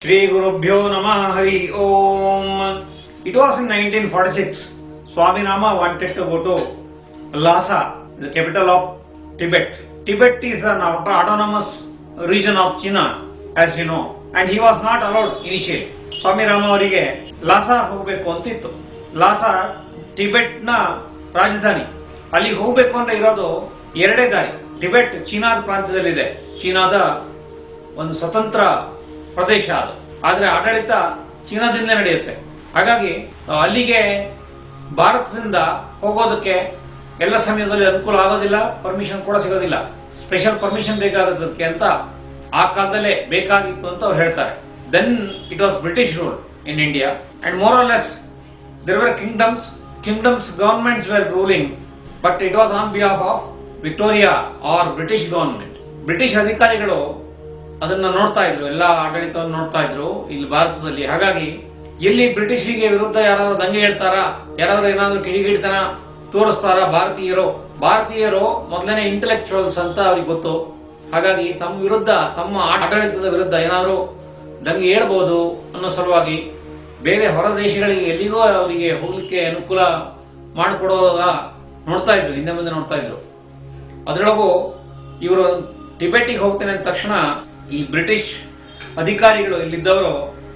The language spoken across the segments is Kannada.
Shri Gurubhyo Namah Hari Om. It was in 1946. Swami Rama wanted to go to Lhasa, the capital of Tibet. Tibet is an autonomous region of China, as you know, and he was not allowed initially. Swami Rama ಅವರಿಗೆ ಲಾಸಾ ಹೋಗಬೇಕು ಅಂತಿತ್ತು. ಲಾಸಾ ಟಿಬೆಟ್ ನ ರಾಜಧಾನಿ. ಅಲ್ಲಿ ಹೋಗಬೇಕು ಅಂದ್ರೆ ಇರೋದು ಎರಡೇ ದಾರಿ. ಟಿಬೆಟ್ ಚೀನಾದ ಪ್ರಾಂತ್ಯದಲ್ಲಿದೆ. ಚೀನಾದ ಒಂದು ಸ್ವತಂತ್ರ ಪ್ರದೇಶ ಅದು, ಆದ್ರೆ ಆಡಳಿತ ಚೀನಾದಿಂದಲೇ ನಡೆಯುತ್ತೆ. ಹಾಗಾಗಿ ಅಲ್ಲಿಗೆ ಭಾರತದಿಂದ ಹೋಗೋದಕ್ಕೆ ಎಲ್ಲ ಸಮಯದಲ್ಲಿ ಅನುಕೂಲ ಆಗೋದಿಲ್ಲ, ಪರ್ಮಿಷನ್ ಕೂಡ ಸಿಗೋದಿಲ್ಲ. ಸ್ಪೆಷಲ್ ಪರ್ಮಿಷನ್ ಬೇಕಾಗೋದಕ್ಕೆ ಅಂತ ಆ ಕಾಲದಲ್ಲೇ ಬೇಕಾಗಿತ್ತು ಅಂತ ಅವ್ರು ಹೇಳ್ತಾರೆ. Then it was British rule in India and more or less there were kingdoms governments were ruling, but it was on behalf of Victoria or British government. British ಅಧಿಕಾರಿಗಳು ಅದನ್ನ ನೋಡ್ತಾ ಇದ್ರು, ಎಲ್ಲ ಆಡಳಿತವನ್ನು ನೋಡ್ತಾ ಇದ್ರು ಇಲ್ಲಿ ಭಾರತದಲ್ಲಿ. ಹಾಗಾಗಿ ಎಲ್ಲಿ ಬ್ರಿಟಿಷರಿಗೆ ವಿರುದ್ಧ ಯಾರಾದ್ರೂ ದಂಗೆ ಹೇಳ್ತಾರಾ, ಯಾರಾದ್ರೂ ಏನಾದ್ರೂ ಕಿಡಿಗಿಡಿತನ ತೋರಿಸ್ತಾರ ಭಾರತೀಯರು ಮೊದಲನೇ ಇಂಟೆಲೆಕ್ಚುವಲ್ಸ್ ಅಂತ ಅವ್ರಿಗೆ ಗೊತ್ತು. ಹಾಗಾಗಿ ತಮ್ಮ ವಿರುದ್ಧ, ತಮ್ಮ ಆಡಳಿತದ ವಿರುದ್ಧ ಏನಾದ್ರೂ ದಂಗೆ ಹೇಳ್ಬೋದು ಅನ್ನೋ ಸಲುವಾಗಿ ಬೇರೆ ಹೊರ ದೇಶಗಳಿಗೆ ಎಲ್ಲಿಗೋ ಅವರಿಗೆ ಹೋಗ್ಲಿಕ್ಕೆ ಅನುಕೂಲ ಮಾಡಿಕೊಡೋದ ನೋಡ್ತಾ ಇದ್ರು, ಹಿಂದೆ ಮುಂದೆ ನೋಡ್ತಾ ಇದ್ರು. ಅದರೊಳಗೂ ಇವರು ಟಿಬೆಟಿಗೆ ಹೋಗ್ತೇನೆ ಅಂದ ತಕ್ಷಣ ಈ ಬ್ರಿಟಿಷ್ ಅಧಿಕಾರಿಗಳು ಇಲ್ಲಿದ್ದವರು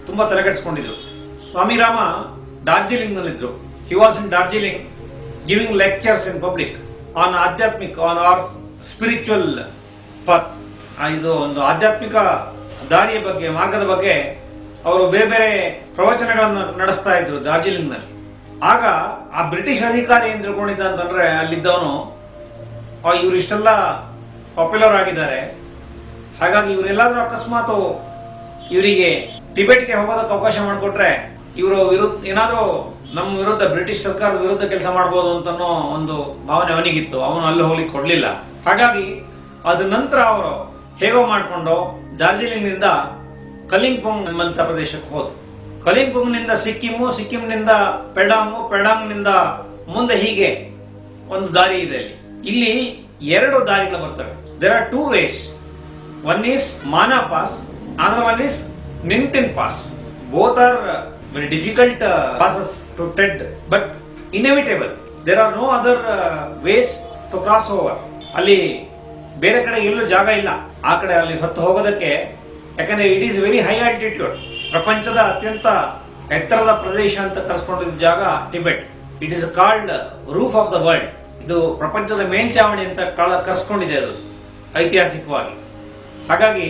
ತುಂಬಾ ತಲೆಕೆಡಿಸಿಕೊಂಡಿದ್ರು. ಸ್ವಾಮಿ ರಾಮ ಡಾರ್ಜಿಲಿಂಗ್ ನಲ್ಲಿದ್ರು. He was in Darjeeling giving lectures in public on ಆಧ್ಯಾತ್ಮಿಕ್, ಆನ್ ಆರ್ ಸ್ಪಿರಿಚುವಲ್ ಪತ್. ಇದು ಒಂದು ಆಧ್ಯಾತ್ಮಿಕ ದಾರಿಯ ಬಗ್ಗೆ, ಮಾರ್ಗದ ಬಗ್ಗೆ ಅವರು ಬೇರೆ ಬೇರೆ ಪ್ರವಚನಗಳನ್ನು ನಡೆಸ್ತಾ ಇದ್ರು ಡಾರ್ಜಿಲಿಂಗ್ ನಲ್ಲಿ. ಆಗ ಆ ಬ್ರಿಟಿಷ್ ಅಧಿಕಾರಿ ಏನ್ ತಿಳ್ಕೊಂಡಿದ್ದ ಅಂತಂದ್ರೆ ಅಲ್ಲಿದ್ದವನು, ಇವರು ಇಷ್ಟೆಲ್ಲ ಪಾಪ್ಯುಲರ್ ಆಗಿದ್ದಾರೆ, ಹಾಗಾಗಿ ಇವರೆಲ್ಲಾದ್ರೂ ಅಕಸ್ಮಾತ್ ಇವರಿಗೆ ಟಿಬೆಟ್ಗೆ ಹೋಗೋದಕ್ಕೆ ಅವಕಾಶ ಮಾಡಿಕೊಟ್ರೆ ಇವರು ಏನಾದ್ರೂ ನಮ್ಮ ವಿರುದ್ಧ, ಬ್ರಿಟಿಷ್ ಸರ್ಕಾರದ ವಿರುದ್ಧ ಕೆಲಸ ಮಾಡಬಹುದು ಅಂತನೋ ಒಂದು ಭಾವನೆ ಅವನಿಗಿತ್ತು. ಅವನು ಅಲ್ಲಿ ಹೋಗ್ಲಿಕ್ಕೆ ಕೊಡ್ಲಿಲ್ಲ. ಹಾಗಾಗಿ ಅದ ನಂತರ ಅವರು ಹೇಗೋ ಮಾಡಿಕೊಂಡು ಡಾರ್ಜಿಲಿಂಗ್ ನಿಂದ ಕಲಿಂಪೊಂಗ್ ಎಂಬಂತ ಪ್ರದೇಶಕ್ಕೆ ಹೋದ್ರು. ಕಲಿಂಪೊಂಗ್ ನಿಂದ ಸಿಕ್ಕಿಂನಿಂದ ಪೆಡಾಂಗ್ ನಿಂದ ಮುಂದೆ ಹೀಗೆ ಒಂದು ದಾರಿ ಇದೆ. ಇಲ್ಲಿ ಎರಡು ದಾರಿಗಳು ಬರ್ತವೆ. There are two ways. One is Mana pass, another one is Nintin pass. Both are very difficult passes to tread, but inevitable. There are no other ways to cross over. ಅಲ್ಲಿ ಬೇರೆ ಕಡೆ ಎಲ್ಲೂ ಜಾಗ ಇಲ್ಲ ಆ ಕಡೆ ಅಲ್ಲಿ ಹೊತ್ತು ಹೋಗೋದಕ್ಕೆ. ಯಾಕಂದ್ರೆ it is very high altitude. ಪ್ರಪಂಚದ ಅತ್ಯಂತ ಎತ್ತರದ ಪ್ರದೇಶ ಅಂತ ಕರೆಸ್ಕೊಂಡಿದ್ದ ಜಾಗ Tibet. It is called roof of the world. ಇದು ಪ್ರಪಂಚದ ಮೇಲ್ಚಾವಣಿ ಅಂತ ಕರೆಸ್ಕೊಂಡಿದೆ ಅದು ಐತಿಹಾಸಿಕವಾಗಿ. ಹಾಗಾಗಿ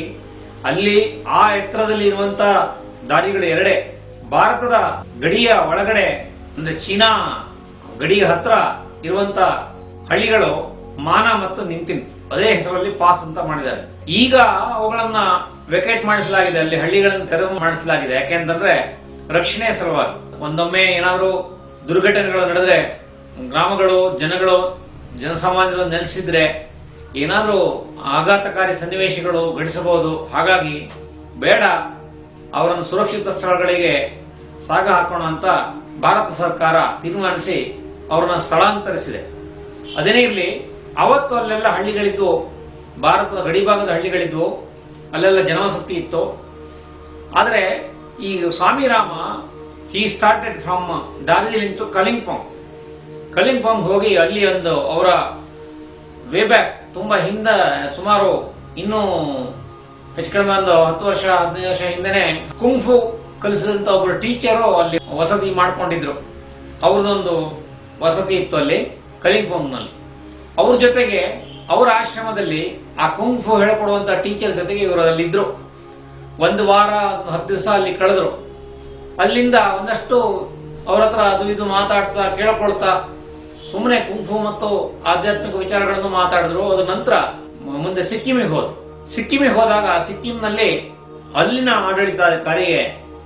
ಅಲ್ಲಿ ಆ ಎತ್ತರದಲ್ಲಿ ಇರುವಂತ ದಾರಿಗಳು ಎರಡೇ. ಭಾರತದ ಗಡಿಯ ಒಳಗಡೆ ಅಂದ್ರೆ ಚೀನಾ ಗಡಿಯ ಹತ್ರ ಇರುವಂತ ಹಳ್ಳಿಗಳು ಮಾನಾ ಮತ್ತು ನಿಂತಿನ್, ಅದೇ ಹೆಸರಲ್ಲಿ ಪಾಸ್ ಅಂತ ಮಾಡಿದ್ದಾರೆ. ಈಗ ಅವುಗಳನ್ನ ವೆಕೇಟ್ ಮಾಡಿಸಲಾಗಿದೆ, ಅಲ್ಲಿ ಹಳ್ಳಿಗಳನ್ನು ತೆರವು ಮಾಡಿಸಲಾಗಿದೆ. ಯಾಕೆಂತಂದ್ರೆ ರಕ್ಷಣೆ ಸಲುವಾಗಿ. ಒಂದೊಮ್ಮೆ ಏನಾದ್ರೂ ದುರ್ಘಟನೆಗಳು ನಡೆದ್ರೆ, ಗ್ರಾಮಗಳು, ಜನಸಾಮಾನ್ಯರು ನೆಲೆಸಿದ್ರೆ ಏನಾದ್ರೂ ಆಘಾತಕಾರಿ ಸನ್ನಿವೇಶಗಳು ಘಟಿಸಬಹುದು. ಹಾಗಾಗಿ ಬೇಡ, ಅವರನ್ನು ಸುರಕ್ಷಿತ ಸ್ಥಳಗಳಿಗೆ ಸಾಗ ಹಾಕೋಣ ಅಂತ ಭಾರತ ಸರ್ಕಾರ ತೀರ್ಮಾನಿಸಿ ಅವರನ್ನ ಸ್ಥಳಾಂತರಿಸಿದೆ. ಅದೇನೇ ಇರಲಿ, ಅವತ್ತು ಅಲ್ಲೆಲ್ಲ ಹಳ್ಳಿಗಳಿದ್ವು, ಭಾರತದ ಗಡಿಭಾಗದ ಹಳ್ಳಿಗಳಿದ್ವು, ಅಲ್ಲೆಲ್ಲ ಜನವಸತಿ ಇತ್ತು. ಆದರೆ ಈ Swami Rama he started from Darjeeling to Kalimpong ಹೋಗಿ ಅಲ್ಲಿ ಒಂದು ಅವರ ವೇ ಬ್ಯಾಕ್ ತುಂಬಾ ಹಿಂದೆ, ಸುಮಾರು ಇನ್ನೂ ಹೆಚ್ಚು ಕಡಿಮೆ ಒಂದು 10 ವರ್ಷ 15 ವರ್ಷ ಹಿಂದೆನೆ ಕುಂಫು ಕಲಿಸಿದಂತ ಒಬ್ಬರು ಟೀಚರು ಅಲ್ಲಿ ವಸತಿ ಮಾಡ್ಕೊಂಡಿದ್ರು. ಅವ್ರದೊಂದು ವಸತಿ ಇತ್ತು ಅಲ್ಲಿ ಕಲಿಂಪೊಂಗ್ ನಲ್ಲಿ. ಅವ್ರ ಜೊತೆಗೆ ಅವರ ಆಶ್ರಮದಲ್ಲಿ ಆ ಕುಂಫು ಹೇಳ್ಕೊಡುವಂತ ಟೀಚರ್ ಜೊತೆಗೆ ಇವರು ಅಲ್ಲಿದ್ರು. ಒಂದು ವಾರ 10 ದಿವಸ ಅಲ್ಲಿ ಕಳೆದ್ರು. ಅಲ್ಲಿಂದ ಒಂದಷ್ಟು ಅವ್ರ ಹತ್ರ ಅದು ಇದು ಮಾತಾಡ್ತಾ ಕೇಳ್ಕೊಳ್ತಾ ಸುಮ್ಮನೆ ಕುಂಫು ಮತ್ತು ಆಧ್ಯಾತ್ಮಿಕ ವಿಚಾರಗಳನ್ನು ಮಾತಾಡಿದ್ರು. ಅದ ನಂತರ ಮುಂದೆ ಸಿಕ್ಕಿಮಿಗೆ ಹೋದಾಗ ಸಿಕ್ಕಿಂನಲ್ಲಿ ಅಲ್ಲಿನ ಆಡಳಿತಾಧಿಕಾರಿಗೆ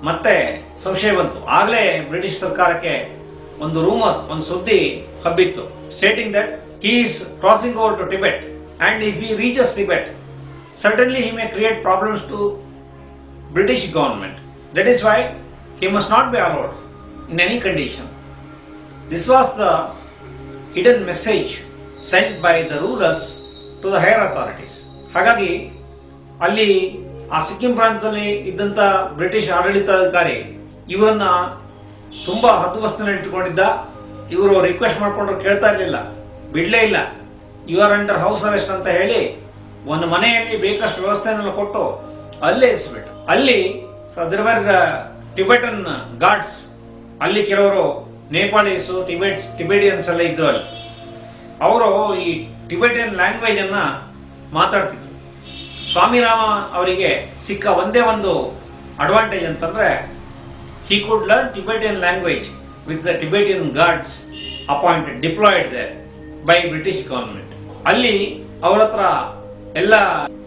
ಮತ್ತೆ ಸಂಶಯ ಬಂತು. ಆಗ್ಲೇ ಬ್ರಿಟಿಷ್ ಸರ್ಕಾರಕ್ಕೆ ಒಂದು ರೂಮರ್, ಒಂದು ಸುದ್ದಿ ಹಬ್ಬಿತ್ತು, stating that he is crossing over to Tibet, and if he reaches Tibet, certainly he may create problems to British government. That is why he must not be allowed in any condition. This was the hidden message sent by the rulers to the higher authorities. ಹಾಗಾಗಿ ಅಲ್ಲಿ ಆ ಸಿಕ್ಕಿಂ ಪ್ರಾಂತದಲ್ಲಿ ಇದ್ದಂತ ಬ್ರಿಟಿಷ್ ಆಡಳಿತಾಧಿಕಾರಿ ಇವರನ್ನ ತುಂಬಾ ಹದ್ದುಬಸ್ತಿನಲ್ಲಿ ಇಟ್ಟುಕೊಂಡಿದ್ದ. ಇವರು ರಿಕ್ವೆಸ್ಟ್ ಮಾಡ್ಕೊಂಡ್ರು ಕೇಳ್ತಾ ಇರ್ಲಿಲ್ಲ, ಬಿಡ್ಲೇ ಇಲ್ಲ. You are under house arrest ಅಂತ ಹೇಳಿ ಒಂದು ಮನೆಯಲ್ಲಿ ಬೇಕಷ್ಟು ವ್ಯವಸ್ಥೆಯನ್ನೆಲ್ಲ ಕೊಟ್ಟು ಅಲ್ಲೇ ಇರಿಸ್ಬಿಟ್ಟು ಅಲ್ಲಿ ಟಿಬೆಟನ್ ಗಾರ್ಡ್ಸ್, ಅಲ್ಲಿ ಕೆಲವರು ನೇಪಾಳೀಸು ಟಿಬೇಟಿಯನ್ಸ್ ಎಲ್ಲ ಇದ್ರು. ಅಲ್ಲಿ ಅವರು ಈ ಟಿಬೆಟಿಯನ್ ಲ್ಯಾಂಗ್ವೇಜ್ ಅನ್ನ ಮಾತಾಡ್ತಿದ್ರು. ಸ್ವಾಮಿರಾಮ ಅವರಿಗೆ ಸಿಕ್ಕ ಒಂದೇ ಒಂದು ಅಡ್ವಾಂಟೇಜ್ ಅಂತಂದ್ರೆ he could learn Tibetan language with the Tibetan guards appointed, deployed there by British government. ಅಲ್ಲಿ ಅವರ ಹತ್ರ ಎಲ್ಲ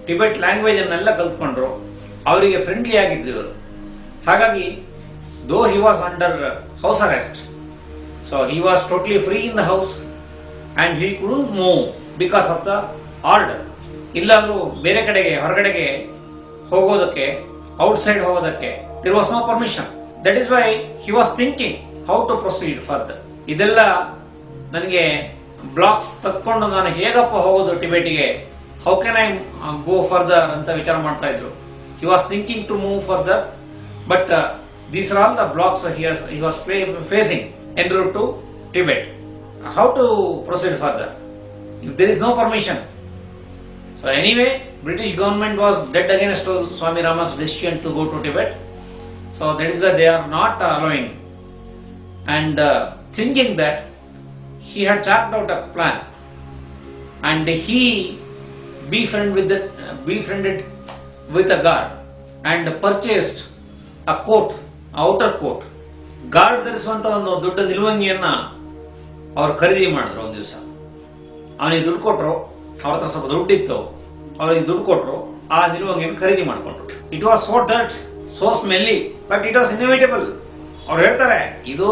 ಟಿಬೆಟ್ ಲ್ಯಾಂಗ್ವೇಜ್ ಅನ್ನೆಲ್ಲ ಕಲ್ತ್ಕೊಂಡ್ರು. ಅವರಿಗೆ ಫ್ರೆಂಡ್ಲಿ ಆಗಿದ್ರು. ಹಾಗಾಗಿ though he was under house arrest, so he was totally free in the house and he couldn't move because of the order. ಇಲ್ಲಾದ್ರೂ ಬೇರೆ ಕಡೆಗೆ ಹೊರಗಡೆಗೆ ಹೋಗೋದಕ್ಕೆ, ಔಟ್ಸೈಡ್ ಹೋಗೋದಕ್ಕೆ there was no permission. That is why he was thinking how to proceed further. ಇದೆಲ್ಲ ನನಗೆ ಬ್ಲಾಕ್ಸ್ ತಕ್ಕೊಂಡು ನಾನು ಹೇಗಪ್ಪ ಹೋಗೋದು ಟಿಬೆಟಿಗೆ, how can I go further ಅಂತ ವಿಚಾರ ಮಾಡ್ತಾ ಇದ್ರು. He was thinking to move further, but these are all the blocks he was facing en route to Tibet. How to proceed further if there is no permission? So anyway, British government was dead against Swami Rama's decision to go to Tibet. So that is why they are not allowing. And thinking that he had charted out a plan, and he befriended with a guard and purchased a coat, outer coat. Guard ಧರಿಸುವಂತ ಒಂದು ದೊಡ್ಡ ನಿಲುವಂಗಿಯನ್ನ ಅವ್ರು ಖರೀದಿ ಮಾಡಿದ್ರು. ಒಂದು ದಿವಸ ಅವನಿಗೆ ದುಡ್ಡು ಕೊಟ್ರು, ಅವ್ರ ಹತ್ರ ಸ್ವಲ್ಪ ದುಡ್ಡಿತ್ತು, ಅವರಿಗೆ ದುಡ್ಡು ಕೊಟ್ರು, ಆ ನಿಲುವಂಗಿಯನ್ನು ಖರೀದಿ ಮಾಡಿಕೊಂಡ್ರು. It was so dirt, so smelly, but it was inevitable. ಅವ್ರು ಹೇಳ್ತಾರೆ, ಇದು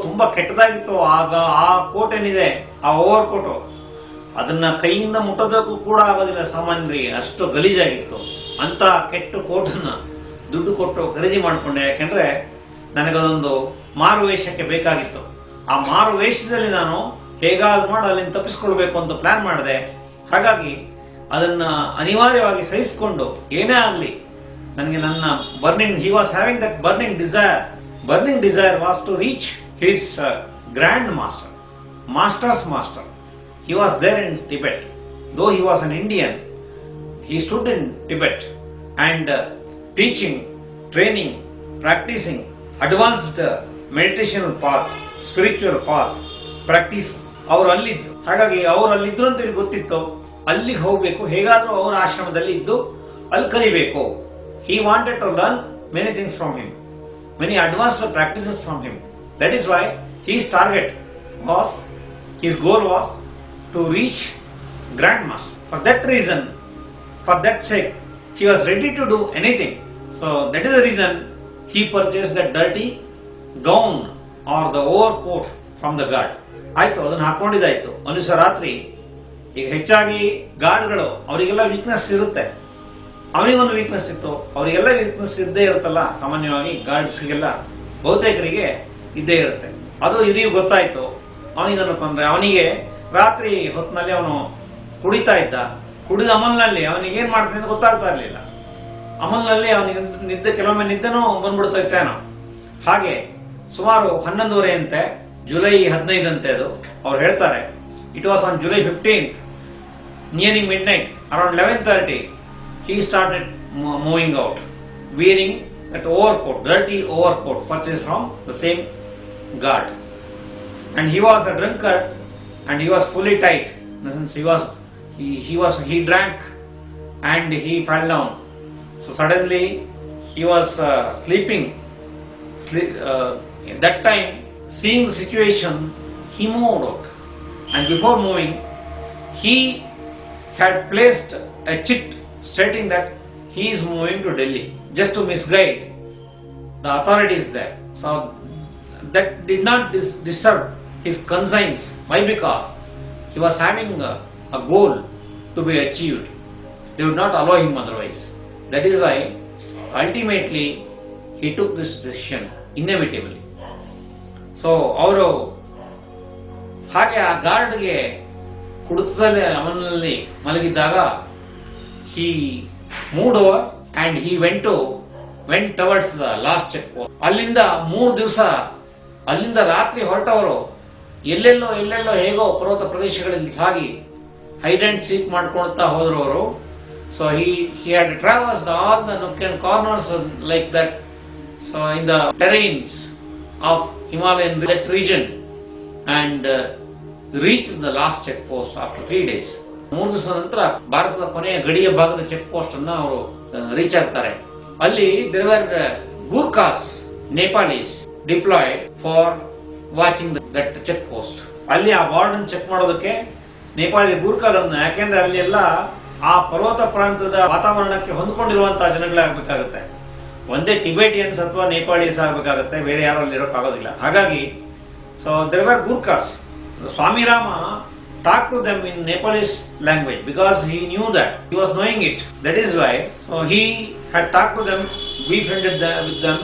ತುಂಬಾ ಕೆಟ್ಟದಾಗಿತ್ತು. ಆಗ ಆ ಕೋಟ್ ಏನಿದೆ, ಆ ಓವರ್ ಕೋಟು, ಅದನ್ನ ಕೈಯಿಂದ ಮುಟ್ಟೋದಕ್ಕೂ ಕೂಡ ಆಗೋದಿಲ್ಲ ಸಾಮಾನ್ಯರಿಗೆ, ಅಷ್ಟು ಗಲೀಜಾಗಿತ್ತು. ಅಂತ ಕೆಟ್ಟ ಕೋಟನ್ನ ದುಡ್ಡು ಕೊಟ್ಟು ಖರೀದಿ ಮಾಡಿಕೊಂಡೆ. ಯಾಕೆಂದ್ರೆ ನನಗದೊಂದು ಮಾರುವೇಷಕ್ಕೆ ಬೇಕಾಗಿತ್ತು. ಆ ಮಾರುವೇಷದಲ್ಲಿ ನಾನು ಹೇಗಾದ್ರೂ ಮಾಡಿ ಅಲ್ಲಿಂದ ತಪ್ಪಿಸ್ಕೊಳ್ಬೇಕು ಅಂತ ಪ್ಲಾನ್ ಮಾಡಿದೆ. ಹಾಗಾಗಿ ಅದನ್ನ ಅನಿವಾರ್ಯವಾಗಿ ಸಹಿಸಿಕೊಂಡು ಏನೇ ಆಗಲಿ ನನಗೆ ನನ್ನ he was having that burning desire was to reach his grand master, master's master. He was there in Tibet. Though he was an Indian, he stood in Tibet and teaching, training, practicing advanced meditation path, spiritual path, practice. ಅವರು ಅಲ್ಲಿದ್ದು, ಹಾಗಾಗಿ ಅವರು ಅಲ್ಲಿದ್ರು ಅಂತ ಗೊತ್ತಿತ್ತು. ಅಲ್ಲಿಗೆ ಹೋಗ್ಬೇಕು, ಹೇಗಾದ್ರೂ ಅವರ ಆಶ್ರಮದಲ್ಲಿ ಇದ್ದು ಅಲ್ಲಿ ಕಲಿಬೇಕು. He wanted to learn many things from him, many advanced practices from him. That is why his goal was to reach Grand Master. For that reason, for that sake, he was ready to do anything. So that is the reason he purchased that dirty gown or the overcoat from the guard. ಆಯ್ತು, ಅದನ್ನ ಹಾಕೊಂಡಿದ್ದಾಯ್ತು. ಒಂದು ದಿವಸ ರಾತ್ರಿ, ಈಗ ಹೆಚ್ಚಾಗಿ ಗಾರ್ಡ್ಗಳು ಅವರಿಗೆಲ್ಲ ವೀಕ್ನೆಸ್ ಇರುತ್ತೆ, ಅವನಿಗೊಂದು ವೀಕ್ನೆಸ್ ಇತ್ತು, ಅವರಿಗೆಲ್ಲ ವೀಕ್ನೆಸ್ ಇದ್ದೇ ಇರುತ್ತಲ್ಲ ಸಾಮಾನ್ಯವಾಗಿ, ಗಾರ್ಡ್ಸ್ಗೆಲ್ಲ ಬಹುತೇಕರಿಗೆ ಇದ್ದೇ ಇರುತ್ತೆ. ಅದು ಇಡೀ ಗೊತ್ತಾಯ್ತು. ಅವನಿಗನ್ನು ತೊಂದರೆ. ಅವನಿಗೆ ರಾತ್ರಿ ಹೊತ್ತಿನಲ್ಲಿ ಅವನು ಕುಡಿತಾ ಇದ್ದ. ಕುಡಿದ ಅಮಲ್ನಲ್ಲಿ ಅವನಿಗೆ ಏನ್ ಮಾಡ್ತಾನೆ ಅಂತ ಗೊತ್ತಾಗ್ತಾ ಇರ್ಲಿಲ್ಲ. ಅಮಲ್ನಲ್ಲಿ ಅವನಿಗೆ ಕೆಲವೊಮ್ಮೆ ನಿದ್ದೆನೂ ಬಂದ್ಬಿಡ್ತಾ ಇತ್ತೇನೋ. ಹಾಗೆ ಸುಮಾರು 11:30 ಅಂತೆ, ಜುಲೈ 15 ಅಂತೆ ಅದು. ಅವ್ರು ಹೇಳ್ತಾರೆ, it was on July 15th, nearing mid night, around 11:30 he started moving out, wearing that overcoat, dirty overcoat purchased from the same guard. And he was a drunkard and he was fully tight. In the sense he drank and he fell down. So suddenly he was sleeping. At that time, seeing the situation, he moved out. And before moving, he had placed a chit stating that he is moving to Delhi, just to misguide the authorities there. So that did not disturb his conscience. Why? Because he was having a goal to be achieved. They would not allow him otherwise. That is why ultimately he took this decision inevitably. So ಅವರು ಹಾಗೆ ಆ ಗಾರ್ಡ್ಗೆ ಕುಡಿತದಲ್ಲಿ ಅವನಲ್ಲಿ ಮಲಗಿದ್ದಾಗ he moved over and he went towards the last checkpoint. ಅಲ್ಲಿಂದ 3 ದಿವಸ ಅಲ್ಲಿಂದ ರಾತ್ರಿ ಹೊರಟವರು ಎಲ್ಲೆಲ್ಲೋ ಹೇಗೋ ಪರ್ವತ ಪ್ರದೇಶಗಳಲ್ಲಿ ಸಾಗಿ ಹೈಡ್ ಅಂಡ್ ಸೀಕ್ ಮಾಡ್ಕೊಳ್ತಾ ಹೋದ್ರು ಅವರು. So he had traversed all the nook and corners like that, so in the terrains of Himalayan that region, and reached the last check post after 3 days. 3 ದಿವಸದ ನಂತರ ಭಾರತದ ಕೊನೆಯ ಗಡಿಯ ಭಾಗದ ಚೆಕ್ ಪೋಸ್ಟ್ ಅನ್ನ ಅವರು ರೀಚ್ ಆಗ್ತಾರೆ. ಅಲ್ಲಿ there were Gurkhas, Nepalis deployed for watching that check post. ಅಲ್ಲಿ ಆ ಬಾರ್ಡರ್ ಚೆಕ್ ಮಾಡೋದಕ್ಕೆ ನೇಪಾಳಿ ಗೂರ್ಖಾರನ್ನ, ಯಾಕೆಂದ್ರೆ ಅಲ್ಲಿ ಎಲ್ಲ ಆ ಪರ್ವತ ಪ್ರಾಂತದ ವಾತಾವರಣಕ್ಕೆ ಹೊಂದ್ಕೊಂಡಿರುವಂತಹ ಜನಗಳಾಗಬೇಕಾಗುತ್ತೆ. ಒಂದೇ ಟಿಬೆಟಿಯನ್ಸ್ ಅಥವಾ ನೇಪಾಳೀಸ್ ಆಗಬೇಕಾಗುತ್ತೆ, ಬೇರೆ ಯಾರು ಅಲ್ಲಿ ಇರೋಕ್ಕಾಗೋದಿಲ್ಲ. ಹಾಗಾಗಿ so there were Gurkhas. Swami Rama talked to them in Nepalese language because he knew that, he was knowing it. That is why so he had talked to them, befriended with them.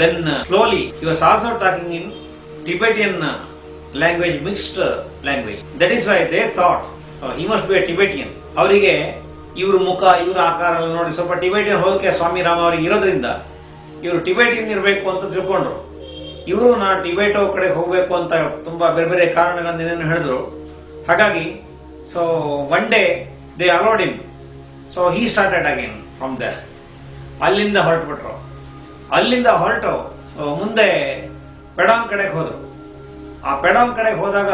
Then slowly he was also talking in Tibetan language, mixed language. That is why they thought he must be a Tibetan. ಅವರಿಗೆ ಇವ್ರ ಮುಖ, ಇವ್ರ ಆಕಾರ ನೋಡಿ ಸ್ವಲ್ಪ ಟಿಬೆಟಿಯನ್ ಹೋಗಕ್ಕೆ ಸ್ವಾಮಿ ರಾಮ ಅವರಿಗೆ ಇರೋದ್ರಿಂದ ಇವರು ಟಿಬೆಟಿಯನ್ ಇರಬೇಕು ಅಂತ ತಿಳ್ಕೊಂಡ್ರು. ಇವರು ನಾ ಟಿಬೆಟೋ ಕಡೆ ಹೋಗ್ಬೇಕು ಅಂತ ತುಂಬಾ ಬೇರೆ ಬೇರೆ ಕಾರಣಗಳನ್ನೇನು ಹೇಳಿದ್ರು. ಹಾಗಾಗಿ so one day they allowed him, so he started again from there. ಅಲ್ಲಿಂದ ಹೊರಟುಬಿಟ್ರು. ಅಲ್ಲಿಂದ ಹೊರಟು ಮುಂದೆ ಪೆಡಾಂಗ್ ಕಡೆಗೆ ಹೋದ್ರು. ಆ ಪೆಡಾಂಗ್ ಕಡೆಗೆ ಹೋದಾಗ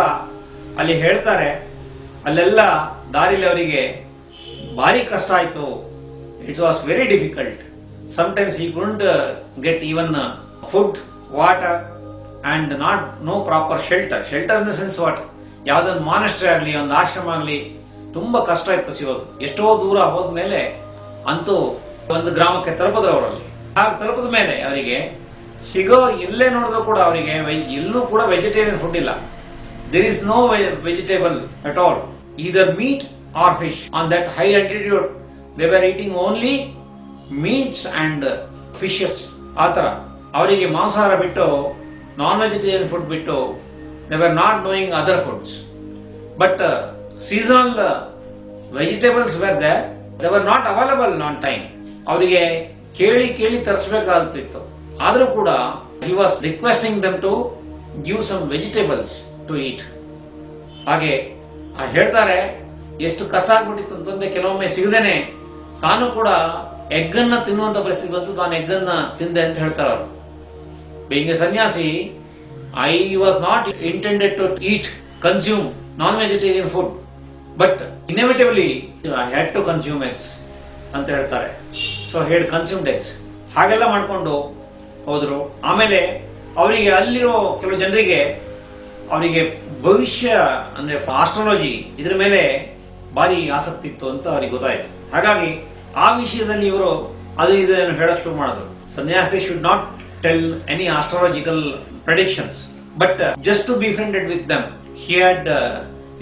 ಅಲ್ಲಿ ಹೇಳ್ತಾರೆ, ಅಲ್ಲೆಲ್ಲ ದಾರಿಲಿ ಅವರಿಗೆ ಭಾರಿ ಕಷ್ಟ ಆಯ್ತು. It's was very difficult. Sometimes he couldn't get even food, water and no proper shelter. Shelter in the sense what, ಯಾವ್ದೊಂದು ಮಾನೆಸ್ಟ್ರಿ ಆಗ್ಲಿ, ಒಂದು ಆಶ್ರಮ ಆಗ್ಲಿ, ತುಂಬಾ ಕಷ್ಟ ಇತ್ತು ಸಿಗೋದು. ಎಷ್ಟೋ ದೂರ ಹೋದ್ಮೇಲೆ ಅಂತೂ ಒಂದು ಗ್ರಾಮಕ್ಕೆ ತಲುಪಿದ್ರು ಅವರಲ್ಲಿ. ಹಾಗೆ ತಲುಪಿದ ಮೇಲೆ ಅವರಿಗೆ ಸಿಗೋ ಎಲ್ಲೇ ನೋಡಿದ್ರು ಕೂಡ ಅವರಿಗೆ ಎಲ್ಲೂ ಕೂಡ ವೆಜಿಟೇರಿಯನ್ ಫುಡ್ ಇಲ್ಲ. There is no vegetable at all, either meat or fish. On that high altitude they were eating only meats and fishes. ಆತರ ಅವರಿಗೆ ಮಾಂಸಾಹಾರ ಬಿಟ್ಟು, ನಾನ್ ವೆಜಿಟೇರಿಯನ್ ಫುಡ್ ಬಿಟ್ಟು, they were not knowing other foods. But seasonal vegetables were there, they were not available on time. ಅವರಿಗೆ ಕೇಳಿ ತರಿಸಬೇಕಾಗ್ತಿತ್ತು. ಆದ್ರೂ ಕೂಡ he was requesting them to give some vegetables to eat. ಹಾಗೆ ಹೇಳ್ತಾರೆ, ಎಷ್ಟು ಕಷ್ಟ ಆಗ್ಬಿಟ್ಟಿತ್ತು ಅಂತಂದ್ರೆ ಕೆಲವೊಮ್ಮೆ ಸಿಗದೇನೆ ತಾನು ಕೂಡ ಎಗ್ ಅನ್ನ ತಿನ್ನುವಂತ ಪರಿಸ್ಥಿತಿ ಬಂತು. ತಾನು ಎಗ್ ಅನ್ನ ತಿಂದೆ ಅಂತ ಹೇಳ್ತಾರೆ ಅವರು. being a sannyasi, I was not intended to consume non-vegetarian food, but inevitably I had to consume eggs ಅಂತ ಹೇಳ್ತಾರೆ. So he had consumed eggs. ಹಾಗೆಲ್ಲ ಮಾಡ್ಕೊಂಡು ಹೋದ್ರು. ಆಮೇಲೆ ಅವರಿಗೆ ಅಲ್ಲಿರೋ ಕೆಲವು ಜನರಿಗೆ ಅವರಿಗೆ ಭವಿಷ್ಯ ಅಂದ್ರೆ ಆಸ್ಟ್ರಾಲಜಿ ಇದ್ರ ಮೇಲೆ ಭಾರಿ ಆಸಕ್ತಿ ಇತ್ತು ಅಂತ ಅವರಿಗೆ ಗೊತ್ತಾಯ್ತು. ಹಾಗಾಗಿ ಆ ವಿಷಯದಲ್ಲಿ ಇವರು ಅದು ಇದನ್ನು ಹೇಳಕ್ ಶುರು ಮಾಡಿದ್ರು. Sannyasi should not tell any astrological predictions, but just to be friended with them he had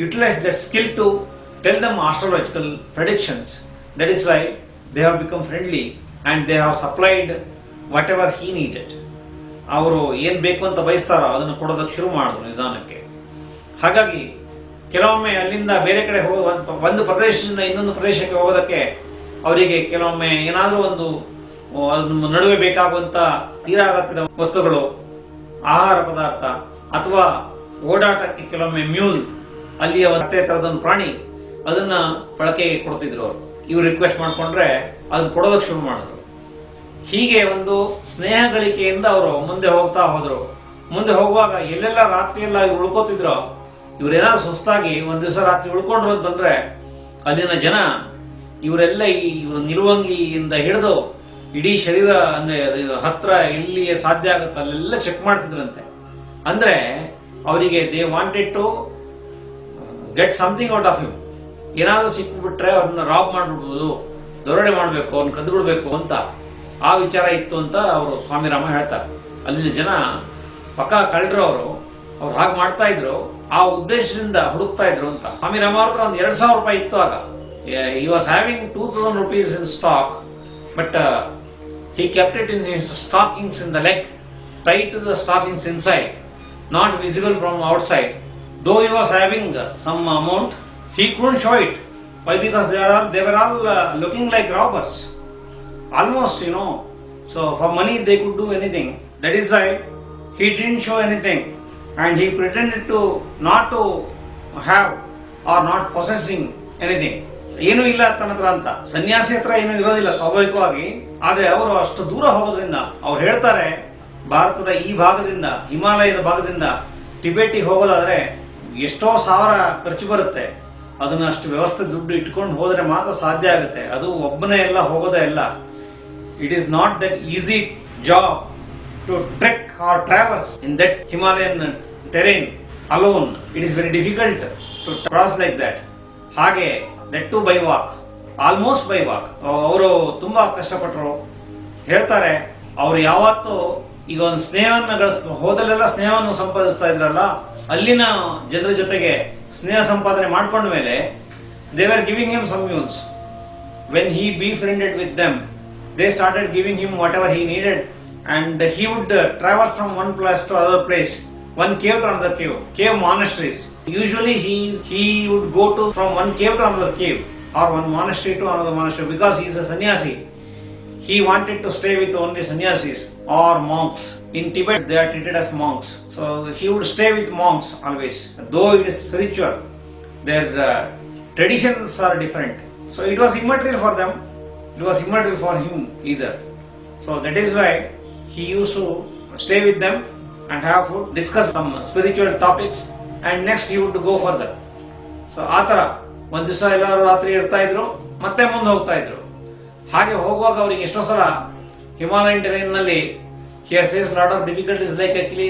utilized that skill to tell them astrological predictions. That is why they have become friendly and they have supplied whatever he needed. ಅವರು ಏನ್ ಬೇಕು ಅಂತ ಬಯಸ್ತಾರೋ ಅದನ್ನು ಕೊಡೋದಕ್ಕೆ ಶುರು ಮಾಡಿದ್ರು ನಿಧಾನಕ್ಕೆ. ಹಾಗಾಗಿ ಕೆಲವೊಮ್ಮೆ ಅಲ್ಲಿಂದ ಬೇರೆ ಕಡೆ ಒಂದು ಪ್ರದೇಶದಿಂದ ಇನ್ನೊಂದು ಪ್ರದೇಶಕ್ಕೆ ಹೋಗೋದಕ್ಕೆ ಅವರಿಗೆ ಕೆಲವೊಮ್ಮೆ ಏನಾದ್ರೂ ಒಂದು ನಡುವೆ ಬೇಕಾಗುವಂತ ತೀರಾಗತ್ಯದ ವಸ್ತುಗಳು, ಆಹಾರ ಪದಾರ್ಥ ಅಥವಾ ಓಡಾಟಕ್ಕೆ ಕೆಲವೊಮ್ಮೆ ಮ್ಯೂಲ್, ಅಲ್ಲಿಯ ಅತ್ತೆ ತರದೊಂದು ಪ್ರಾಣಿ, ಅದನ್ನ ಬಳಕೆಗೆ ಕೊಡ್ತಿದ್ರು ಅವರು. ಇವ್ರು ರಿಕ್ವೆಸ್ಟ್ ಮಾಡ್ಕೊಂಡ್ರೆ ಅದನ್ನ ಕೊಡೋದಕ್ಕೆ ಶುರು ಮಾಡಿದ್ರು. ಹೀಗೆ ಒಂದು ಸ್ನೇಹ ಗಳಿಕೆಯಿಂದ ಅವರು ಮುಂದೆ ಹೋಗ್ತಾ ಹೋದ್ರು. ಮುಂದೆ ಹೋಗುವಾಗ ಎಲ್ಲೆಲ್ಲ ರಾತ್ರಿ ಎಲ್ಲ ಉಳ್ಕೋತಿದ್ರು. ಇವರೇನಾದ್ರು ಸುಸ್ತಾಗಿ ಒಂದ್ ದಿವಸ ರಾತ್ರಿ ಉಳ್ಕೊಂಡ್ರು ಅಂತಂದ್ರೆ ಅಲ್ಲಿನ ಜನ ಇವರೆಲ್ಲ ಇವರು ನಿಲುವಂಗಿಯಿಂದ ಹಿಡಿದು ಇಡೀ ಶರೀರ ಅಂದ್ರೆ ಹತ್ರ ಎಲ್ಲಿ ಸಾಧ್ಯ ಆಗುತ್ತೆ ಅಲ್ಲೆಲ್ಲ ಚೆಕ್ ಮಾಡ್ತಿದ್ರಂತೆ. ಅಂದ್ರೆ ಅವರಿಗೆ they wanted to get something out of him. ಏನಾದ್ರೂ ಸಿಕ್ಬಿಟ್ರೆ ಅವ್ರನ್ನ ರಾಬ್ ಮಾಡ್ಬಿಡ್ಬೋದು, ದೊರಡೆ ಮಾಡ್ಬೇಕು, ಅವ್ರನ್ನ ಕದ್ದು ಬಿಡ್ಬೇಕು ಅಂತ ಆ ವಿಚಾರ ಇತ್ತು ಅಂತ ಅವರು ಸ್ವಾಮಿ ರಾಮ ಹೇಳ್ತಾರೆ. ಅಲ್ಲಿನ ಜನ ಪಕ್ಕ ಕಳ್ಳರು ಅವ್ರು ಹಾಗೆ ಮಾಡ್ತಾ ಇದ್ರು, ಆ ಉದ್ದೇಶದಿಂದ ಹುಡುಕ್ತಾ ಇದ್ರು ಅಂತ. ಸ್ವಾಮಿ ರಾಮ ಅವ್ರ ಒಂದು 2,000 ರೂಪಾಯಿ ಇತ್ತು ಆಗ. he was having 2,000 rupees in stock, but he kept it in his stockings in the leg, tied to the stockings inside, not visible from outside. Though he was having some amount, he couldn't show it. Why? Because they were all looking like robbers. almost, so for money they could do anything. That is why he didn't show anything and he pretended to not to have or not possessing anything. ಏನೂ ಇಲ್ಲ ತನ್ನ ಹತ್ರ ಅಂತ. ಸನ್ಯಾಸಿ ಹತ್ರ ಏನೂ ಇರೋದಿಲ್ಲ ಸ್ವಾಭಾವಿಕವಾಗಿ. ಆದ್ರೆ ಅವರು ಅಷ್ಟು ದೂರ ಹೋಗೋದ್ರಿಂದ ಅವ್ರು ಹೇಳ್ತಾರೆ, ಭಾರತದ ಈ ಭಾಗದಿಂದ, ಹಿಮಾಲಯದ ಭಾಗದಿಂದ ಟಿಬೆಟಿಗೆ ಹೋಗೋದಾದ್ರೆ ಎಷ್ಟೋ ಸಾವಿರ ಖರ್ಚು ಬರುತ್ತೆ. ಅದನ್ನ ಅಷ್ಟು ವ್ಯವಸ್ಥೆ ದುಡ್ಡು ಇಟ್ಕೊಂಡು ಹೋದ್ರೆ ಮಾತ್ರ ಸಾಧ್ಯ ಆಗುತ್ತೆ. ಅದು ಒಬ್ಬನೇ ಎಲ್ಲ ಹೋಗೋದೇ ಇಲ್ಲ. It is not that easy job to trek or traverse in that Himalayan terrain alone. It is very difficult to cross like that. ಹಾಗೆ that to by walk, almost by walk. ಅವರು ತುಂಬಾ ಕಷ್ಟಪಟ್ಟರು. ಹೇಳ್ತಾರೆ, ಅವ್ರು ಯಾವತ್ತೂ ಈಗ ಒಂದು ಸ್ನೇಹವನ್ನು ಹೋದಲ್ಲೆಲ್ಲ ಸ್ನೇಹವನ್ನು ಸಂಪಾದಿಸ್ತಾ ಇದ್ರಲ್ಲ, ಅಲ್ಲಿನ ಜನರ ಜೊತೆಗೆ ಸ್ನೇಹ ಸಂಪಾದನೆ ಮಾಡ್ಕೊಂಡ ಮೇಲೆ they were giving him some mules. When he befriended with them, they started giving him whatever he needed and he would traverse from one place to another place, one cave to another cave monasteries. Usually he would go to from one cave to another cave or one monastery to another monastery because he is a sannyasi. He wanted to stay with only sannyasis or monks. In Tibet they are treated as monks, so he would stay with monks always. Though it is spiritual, their traditions are different, so it was immaterial for them. It was immaterial for him either. So that is why he used to stay with them and have food, discuss some spiritual topics, and next he would go further. So ಆತರ ಒಂದ್ ದಿವಸ ಎಲ್ಲರೂ ರಾತ್ರಿ ಇರ್ತಾ ಇದ್ರು, ಮತ್ತೆ ಮುಂದೆ ಹೋಗ್ತಾ ಇದ್ರು. ಹಾಗೆ ಹೋಗುವಾಗ ಅವರಿಗೆ ಎಷ್ಟೋ ಸಲ ಹಿಮಾಲಯನ್ ಟೆರೇನ್ ನಲ್ಲಿ he had faced lot of difficulties, like actually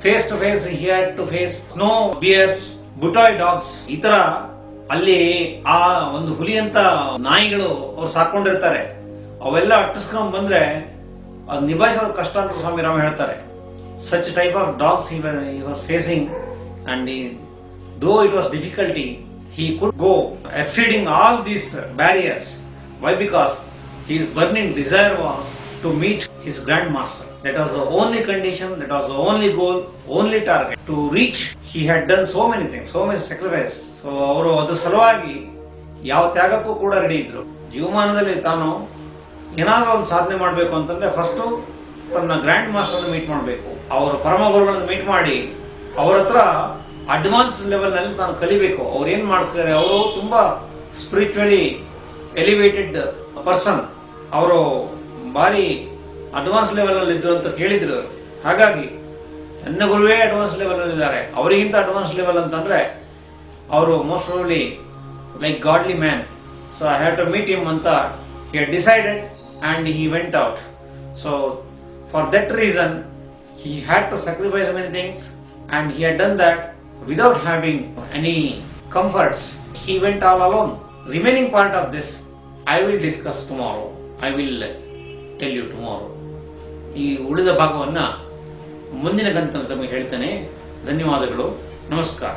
face to face he had to face snow bears, butoi dogs. ಈ ತರ ಅಲ್ಲಿ ಆ ಒಂದು ಹುಲಿ ಅಂತ ನಾಯಿಗಳು ಅವ್ರು ಸಾಕೊಂಡಿರ್ತಾರೆ. ಅವೆಲ್ಲ ಅಟ್ಟಿಸ್ಕೊಂಡ್ ಬಂದ್ರೆ ಅದು ನಿಭಾಯಿಸೋದು ಕಷ್ಟ ಅಂತ ಸ್ವಾಮಿ ರಾಮ ಹೇಳ್ತಾರೆ. Such type of dogs he was facing, and though it was difficulty, he could go exceeding all these barriers. Why? Because his burning desire was to meet his Grand Master. That was the only condition, that was the only goal, only target. To reach, he had done so many things, so many sacrifices. So ಅವರು ಅದ್ರ ಸಲುವಾಗಿ ಯಾವ ತ್ಯಾಗಕ್ಕೂ ಕೂಡ ರೆಡಿ ಇದ್ರು. ಜೀವಮಾನದಲ್ಲಿ ತಾನು ಏನಾದ್ರೂ ಒಂದು ಸಾಧನೆ ಮಾಡಬೇಕು ಅಂತಂದ್ರೆ ಫಸ್ಟ್ ತನ್ನ ಗ್ರ್ಯಾಂಡ್ ಮಾಸ್ಟರ್ ಮೀಟ್ ಮಾಡಬೇಕು. ಅವರ ಪರಮ ಗುರುಗಳನ್ನು ಮೀಟ್ ಮಾಡಿ ಅವ್ರ ಹತ್ರ ಅಡ್ವಾನ್ಸ್ ಲೆವೆಲ್ ನಲ್ಲಿ ತಾನು ಕಲಿಬೇಕು. ಅವ್ರು ಏನ್ ಮಾಡ್ತಾರೆ, ಅವರು ತುಂಬಾ ಸ್ಪಿರಿಚುವಲಿ ಎಲಿವೇಟೆಡ್ ಪರ್ಸನ್, ಅವರು ಬಾರಿ ಅಡ್ವಾನ್ಸ್ ಲೆವೆಲ್ ಅಲ್ಲಿ ಇದ್ರು ಅಂತ ಕೇಳಿದ್ರು. ಹಾಗಾಗಿ ನನ್ನ ಗುರುವೇ ಅಡ್ವಾನ್ಸ್ ಲೆವೆಲ್ ಅಲ್ಲಿ ಇದ್ದಾರೆ, ಅವರಿಗಿಂತ ಅಡ್ವಾನ್ಸ್ ಲೆವೆಲ್ ಅಂತಂದ್ರೆ ಅವರು most probably like godly man. So I have to meet him ಅಂತ he had decided and he went out. So for that reason he had to sacrifice many things, and he had done that without having any comforts. He went all alone. Remaining part of this I will discuss tomorrow. I will tell you tomorrow. ಈ ಉಳಿದ ಭಾಗವನ್ನ ಮುಂದಿನ ಕಂತಲ್ಲಿ ತಮಗೆ ಹೇಳ್ತೇನೆ. ಧನ್ಯವಾದಗಳು. ನಮಸ್ಕಾರ.